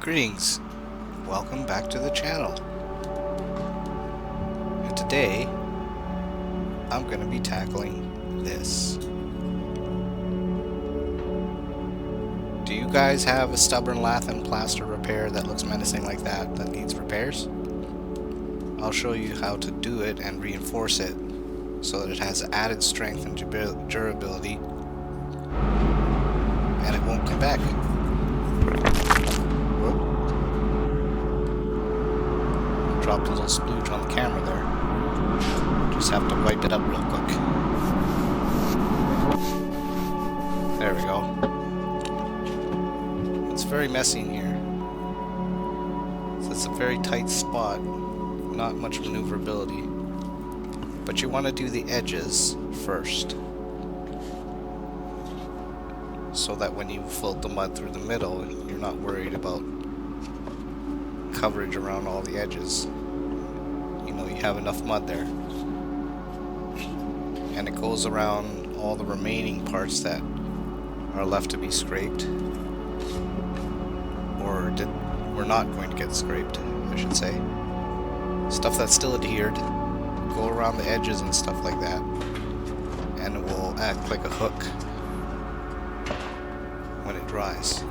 Greetings, welcome back to the channel. And today I'm going to be tackling this. Do you guys have a stubborn lath and plaster repair that looks menacing like that needs repairs? I'll show you how to do it and reinforce it so that it has added strength and durability and it won't come back. Dropped a little splooge on the camera there. Just have to wipe it up real quick. There we go. It's very messy in here. So it's a very tight spot. Not much maneuverability. But you want to do the edges first. So that when you float the mud through the middle, you're not worried about coverage around all the edges. You know, you have enough mud there. And it goes around all the remaining parts that are left to be scraped. Or we're not going to get scraped, I should say. Stuff that's still adhered. Go around the edges and stuff like that. And it will act like a hook when it dries.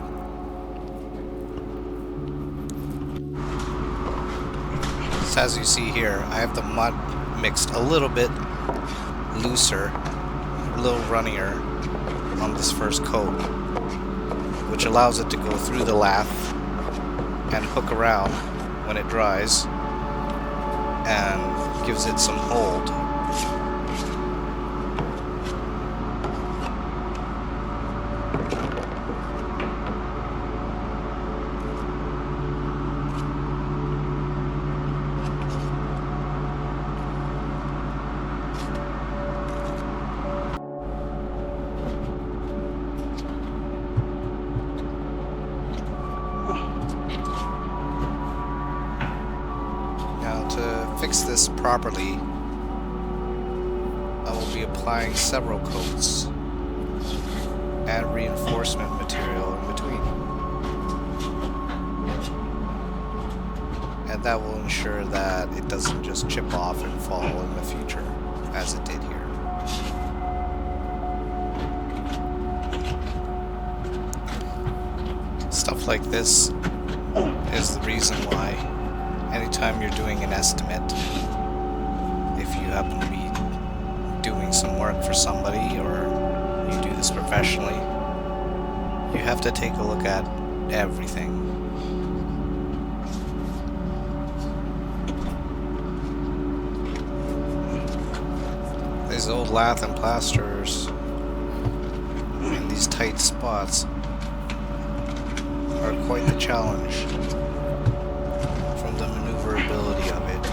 As you see here, I have the mud mixed a little bit looser, a little runnier on this first coat, which allows it to go through the lath and hook around when it dries and gives it some hold. To fix this properly, I will be applying several coats and reinforcement material in between. And that will ensure that it doesn't just chip off and fall in the future, as it did here. Stuff like this is the reason why anytime you're doing an estimate, if you happen to be doing some work for somebody or you do this professionally, you have to take a look at everything. These old lath and plasters in these tight spots are quite the challenge. The maneuverability of it.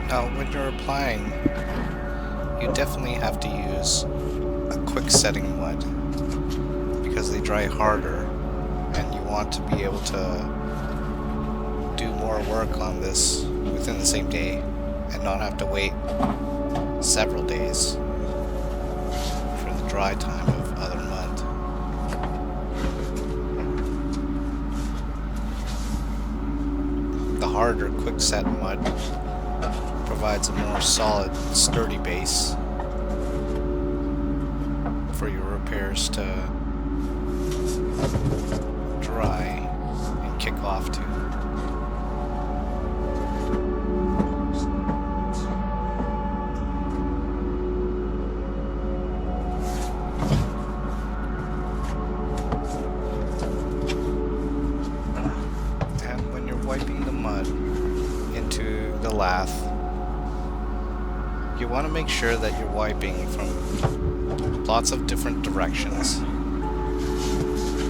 Now, when you're applying, you definitely have to use a quick setting mud because they dry harder and you want to be able to do more work on this within the same day and not have to wait several days for the dry time of other mud. The harder QuickSet mud provides a more solid, sturdy base for your repairs to dry and kick off to. And when you're wiping the mud into the lath, you want to make sure that you're wiping from lots of different directions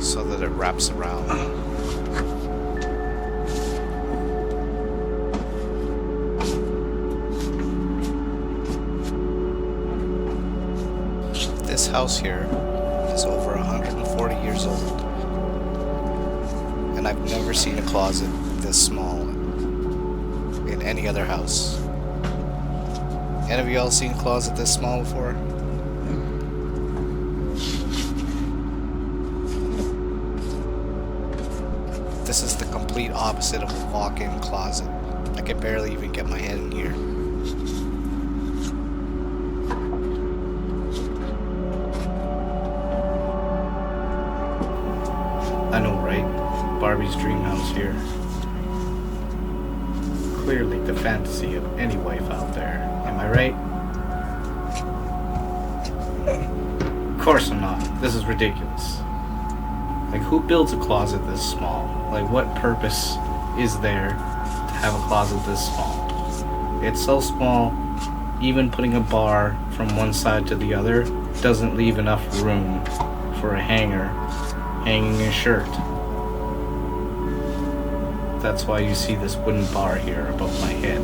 so that it wraps around. house here is over 140 years old, and I've never seen a closet this small in any other house. Any of y'all seen a closet this small before? This is the complete opposite of a walk-in closet. I can barely even get my head in here. I know, right? Barbie's dream house here. Clearly the fantasy of any wife out there. Am I right? Of course I'm not. This is ridiculous. Like, who builds a closet this small? Like, what purpose is there to have a closet this small? It's so small, even putting a bar from one side to the other doesn't leave enough room for a hanger hanging a shirt. That's why you see this wooden bar here above my head,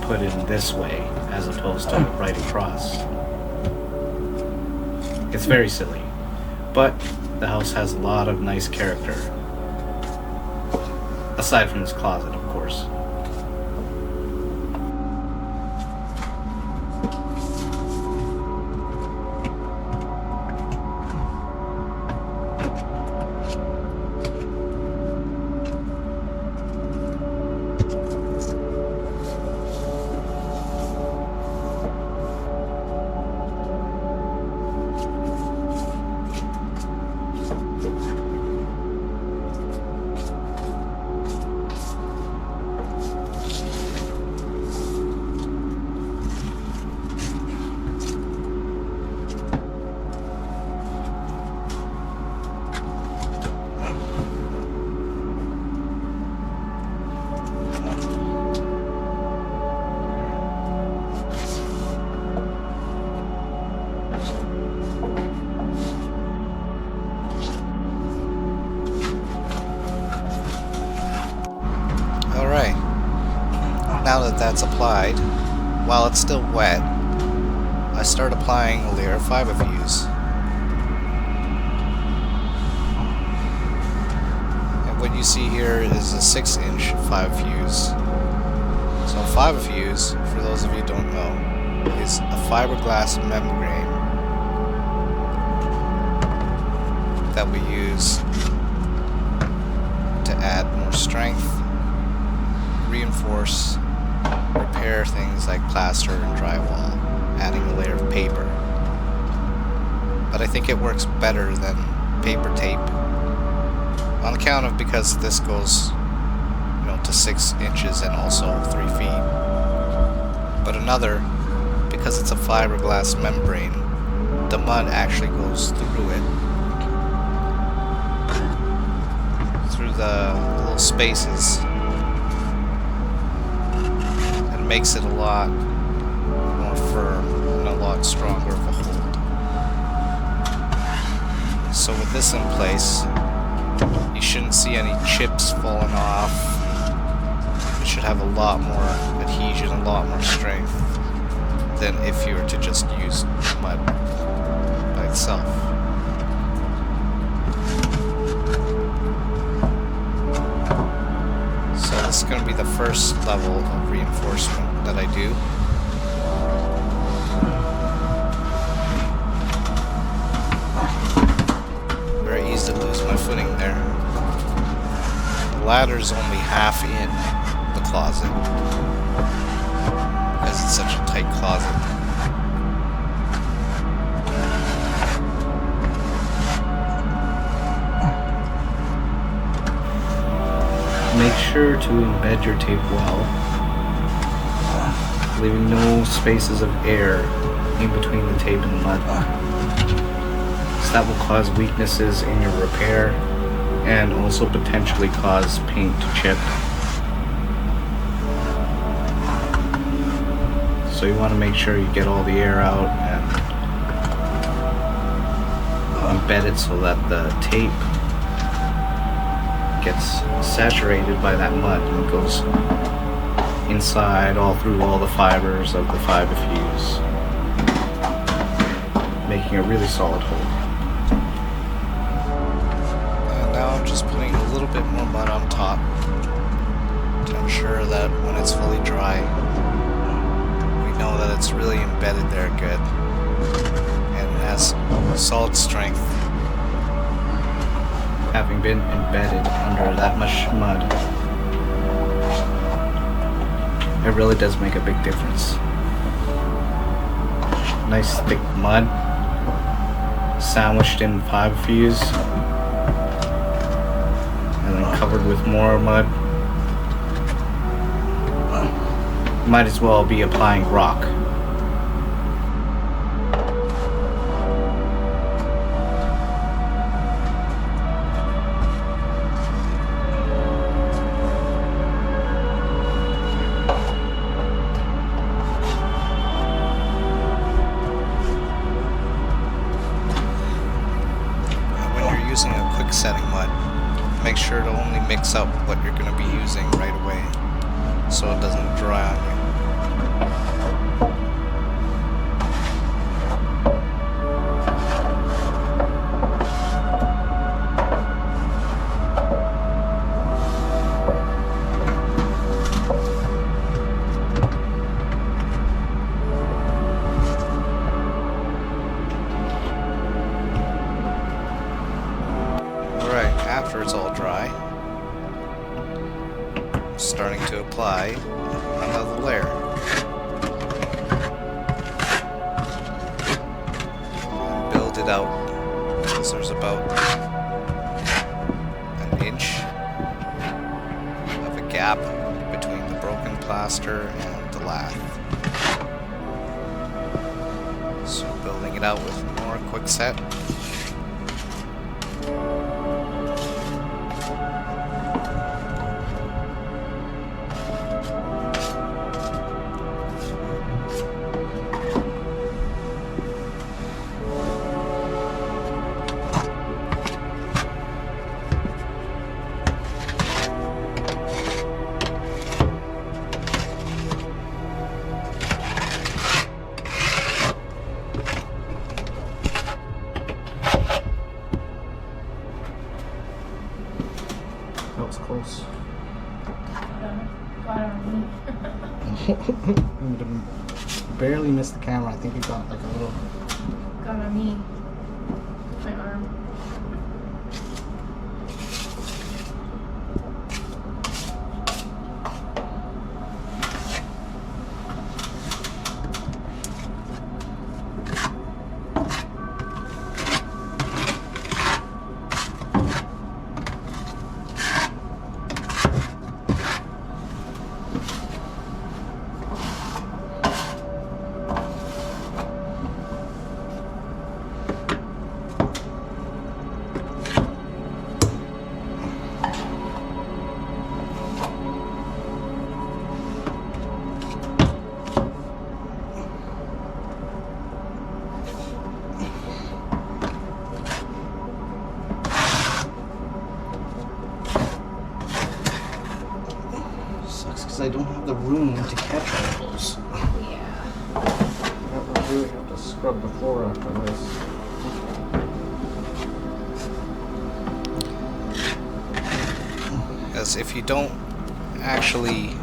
put in this way as opposed to right across. It's very silly, but the house has a lot of nice character, aside from this closet, of course. Alright, now that that's applied, while it's still wet, I start applying a layer of FibaFuse. And what you see here is a 6-inch FibaFuse. So FibaFuse, for those of you who don't know, is a fiberglass membrane that we use to add more strength, reinforce, repair things like plaster and drywall, adding a layer of paper. But I think it works better than paper tape on account of because this goes, to 6 inches and also 3 feet. But another, because it's a fiberglass membrane, the mud actually goes through it, through the little spaces, and makes it a lot more firm and a lot stronger of a hold. So with this in place, you shouldn't see any chips falling off. It should have a lot more adhesion, a lot more strength than if you were to just use mud by itself. So this is going to be the first level of reinforcement that I do. Very easy to lose my footing there. The ladder is only half in the closet because it's such a tight closet. Make sure to embed your tape well, leaving no spaces of air in between the tape and the mud. So that will cause weaknesses in your repair and also potentially cause paint to chip. So you want to make sure you get all the air out and embed it so that the tape gets saturated by that mud and goes inside all through all the fibers of the FibaFuse. making a really solid hole. And now I'm just putting a little bit more mud on top to ensure that when it's fully dry, we know that it's really embedded there good and it has solid strength. Having been embedded under that much mud, it really does make a big difference. Nice thick mud sandwiched in FibaFuse and then covered with more mud. Might as well be applying rock. Using a quick setting mud, make sure to only mix up what you're going to be using right away so it doesn't dry on you. After it's all dry, starting to apply another layer. And build it out because there's about an inch of a gap between the broken plaster and the lath. So building it out with more QuickSet. That was close. Got on me. Barely missed the camera. I think it got like a little. Got on me. My arm. Because I don't have the room to catch all those. Yeah. I will really have to scrub the floor after this. As if you don't actually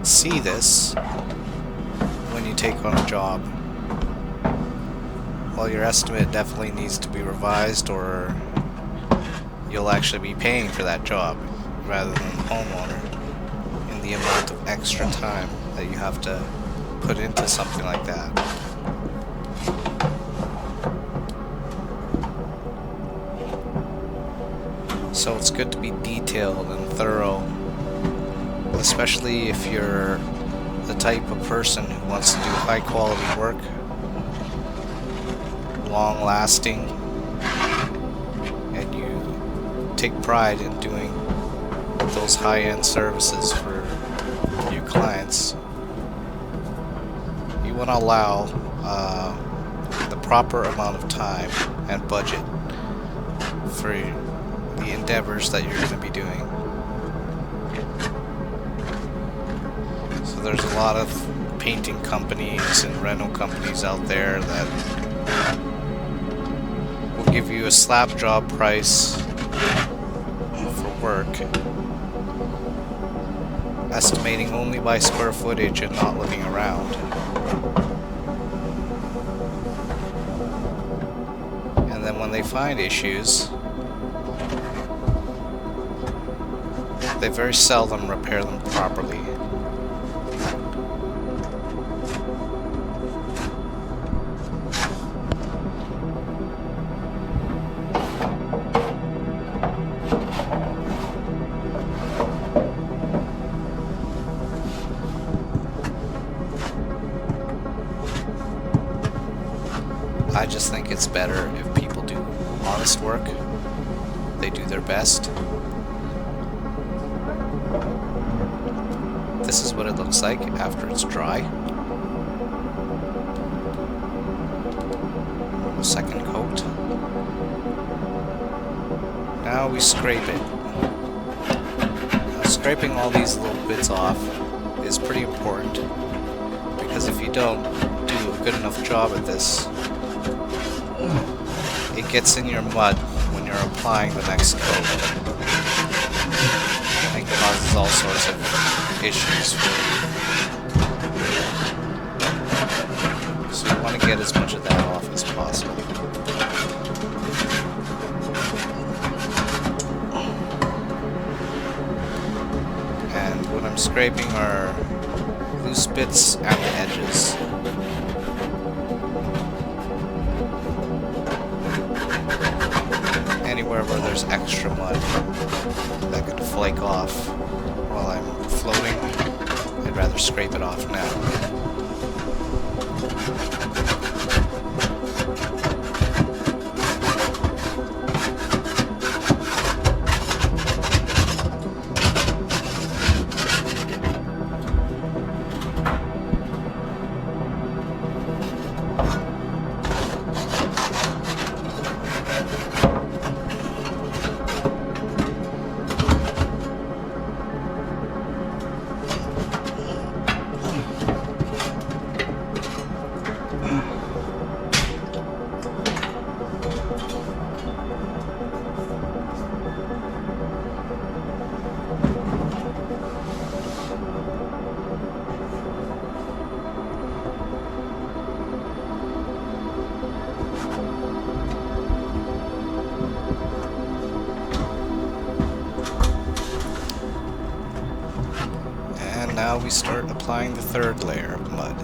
see this when you take on a job, well, your estimate definitely needs to be revised, or you'll actually be paying for that job rather than the homeowner in the amount of extra time that you have to put into something like that. So it's good to be detailed and thorough, especially if you're the type of person who wants to do high quality work, long lasting, and you take pride in doing those high-end services for your clients. You want to allow the proper amount of time and budget for the endeavors that you're going to be doing. So there's a lot of painting companies and rental companies out there that give you a slab job price for work, estimating only by square footage and not looking around. And then when they find issues, they very seldom repair them properly. I just think it's better if people do honest work. They do their best. This is what it looks like after it's dry. Second coat. Now we scrape it. Now, scraping all these little bits off is pretty important, because if you don't do a good enough job at this, it gets in your mud when you're applying the next coat and causes all sorts of issues for you. So you want to get as much of that off as possible. And what I'm scraping are loose bits at the edges. Anywhere where there's extra mud that could flake off while I'm floating, I'd rather scrape it off now. Now we start applying the third layer of mud.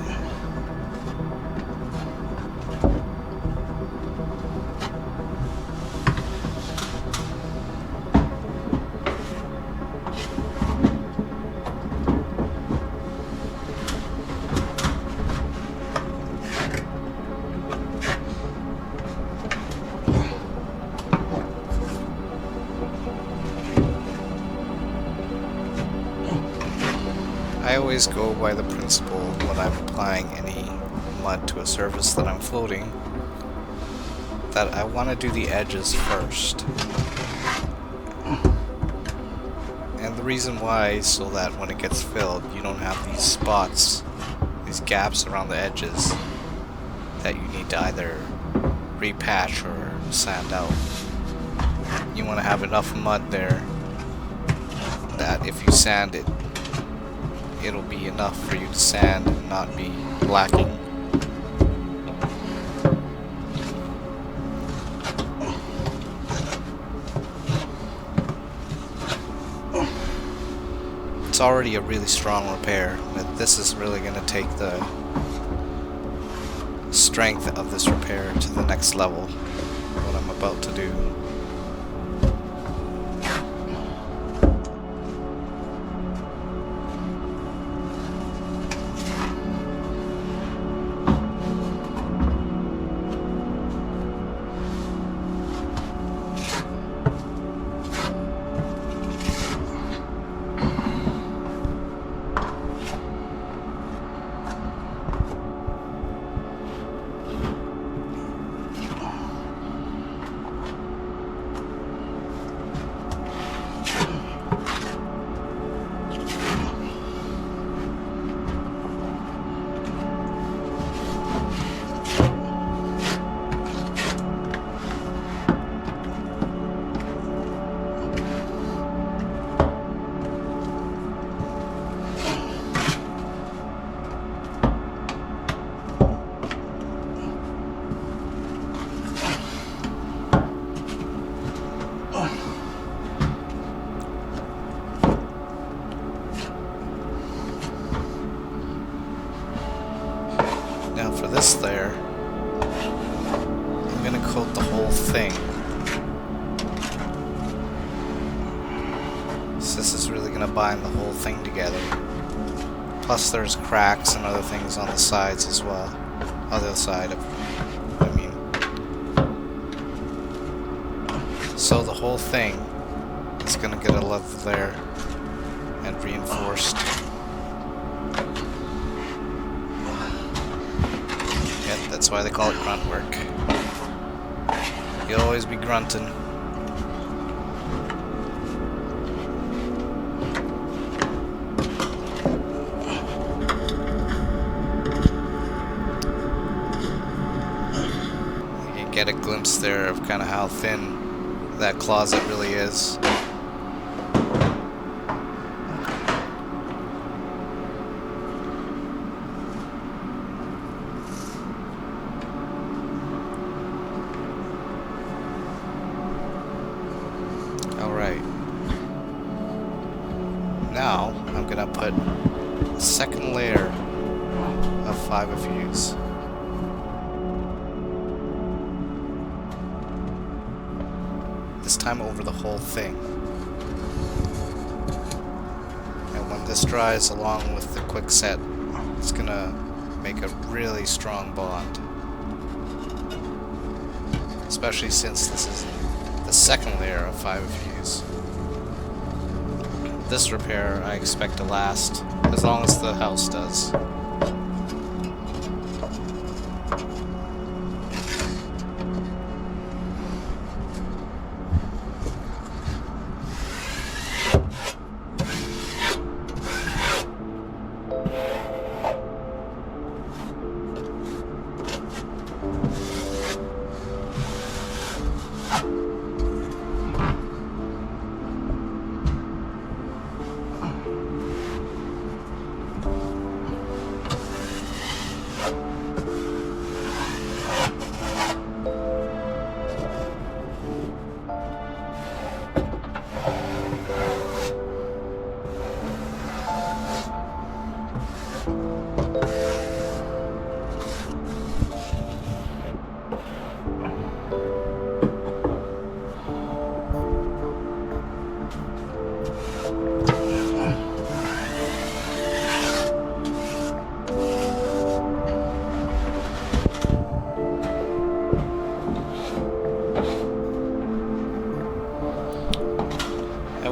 I always go by the principle when I'm applying any mud to a surface that I'm floating that I want to do the edges first. And the reason why is so that when it gets filled, you don't have these spots, these gaps around the edges that you need to either repatch or sand out. You want to have enough mud there that if you sand it, it'll be enough for you to sand and not be lacking. It's already a really strong repair, but this is really going to take the strength of this repair to the next level, what I'm about to do. there. I'm gonna coat the whole thing. So this is really gonna bind the whole thing together. Plus there's cracks and other things on the sides as well. Other side of, I mean. So the whole thing is gonna get a level there and reinforced. Yep, that's why they call it grunt work. You'll always be grunting. You get a glimpse there of kind of how thin that closet really is. Alright. Now, I'm gonna put a second layer of FibaFuse. This time over the whole thing. And when this dries along with the QuickSet, it's gonna make a really strong bond. Especially since this is the second layer of FibaFuse. This repair I expect to last as long as the house does.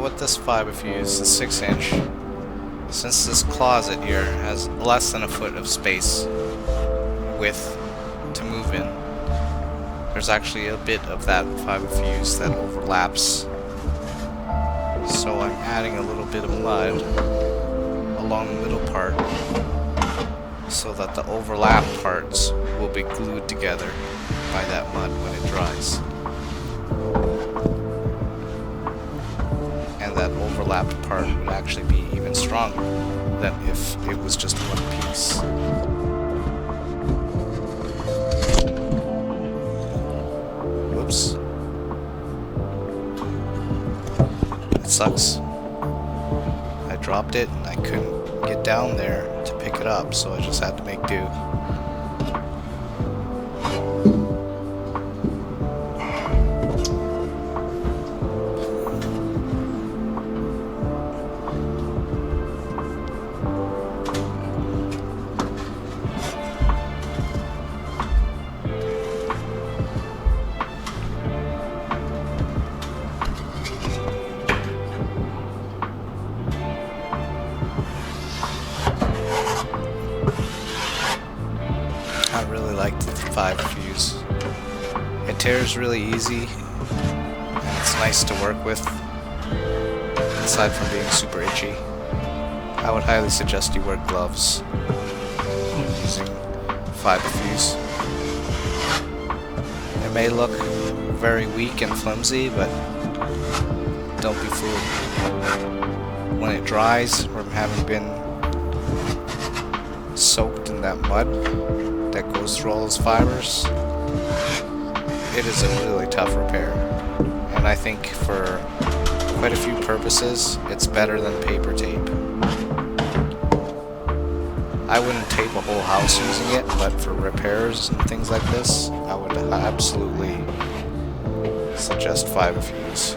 With this FibaFuse, the 6-inch, since this closet here has less than a foot of space width to move in, there's actually a bit of that FibaFuse that overlaps. So I'm adding a little bit of mud along the middle part so that the overlap parts will be glued together by that mud when it dries. And that overlapped part would actually be even stronger than if it was just one piece. Whoops. It sucks. I dropped it and I couldn't get down there to pick it up, so I just had to make do. I really like the FibaFuse. It tears really easy, and it's nice to work with, aside from being super itchy. I would highly suggest you wear gloves using FibaFuse. It may look very weak and flimsy, but don't be fooled. When it dries from having been soaked in that mud that goes through all those fibers, it is a really tough repair. And I think for quite a few purposes, it's better than paper tape. I wouldn't tape a whole house using it, but for repairs and things like this, I would absolutely suggest FibaFuse.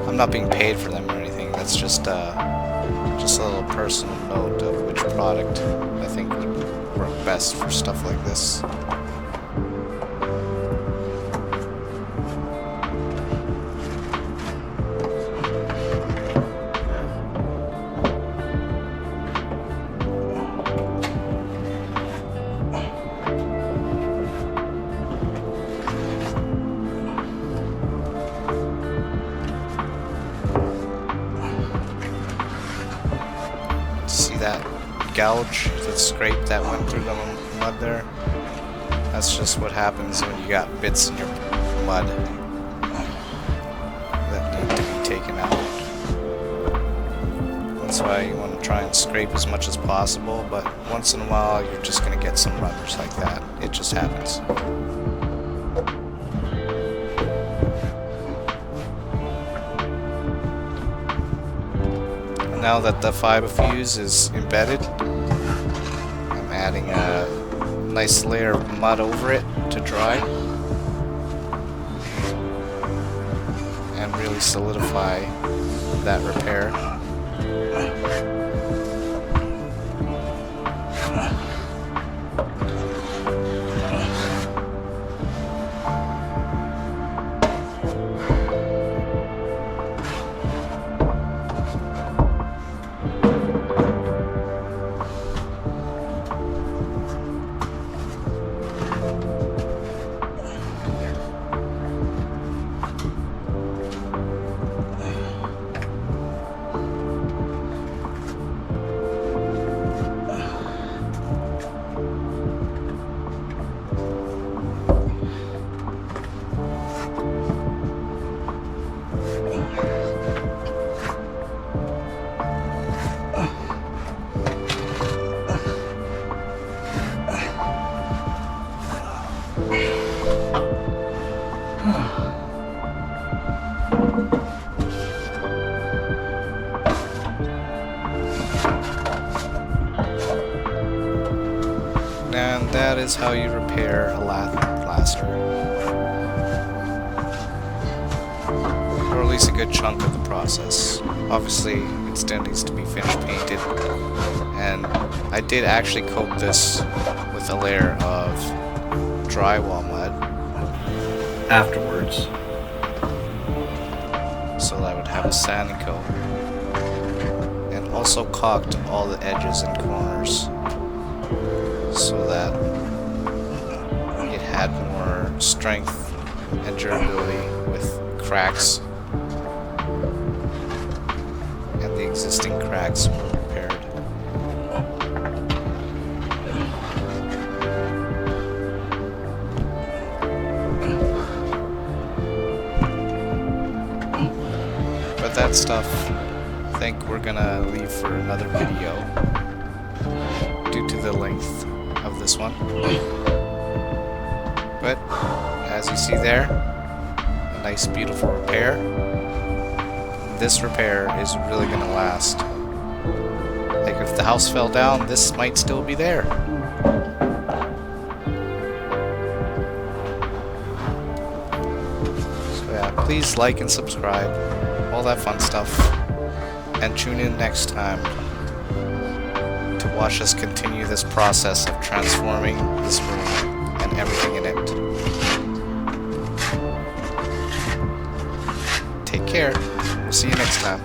I'm not being paid for them or anything. That's just a little personal note of which product I think would work best for stuff like this. See that gouge, that scrape that went through the mud there? That's just what happens when you got bits in your mud that need to be taken out. That's why you want to try and scrape as much as possible, but once in a while you're just going to get some runners like that. It just happens. Now that the FibaFuse is embedded, I'm adding a nice layer of mud over it to dry and really solidify that repair. And that is how you repair a Lath Plaster. Or at least a good chunk of the process. Obviously, it still needs to be finished painted. And I did actually coat this with a layer of drywall mud afterwards, so that I would have a sanding coat. And also caulked all the edges and corners, so that it had more strength and durability with cracks, and the existing cracks were repaired. But that stuff, I think we're gonna leave for another video due to the length of this one. But as you see there, a nice beautiful repair. This repair is really gonna last. Like if the house fell down, this might still be there. So yeah, please like and subscribe, all that fun stuff, and tune in next time to watch us continue this process of transforming this room and everything in it. Take care. We'll see you next time.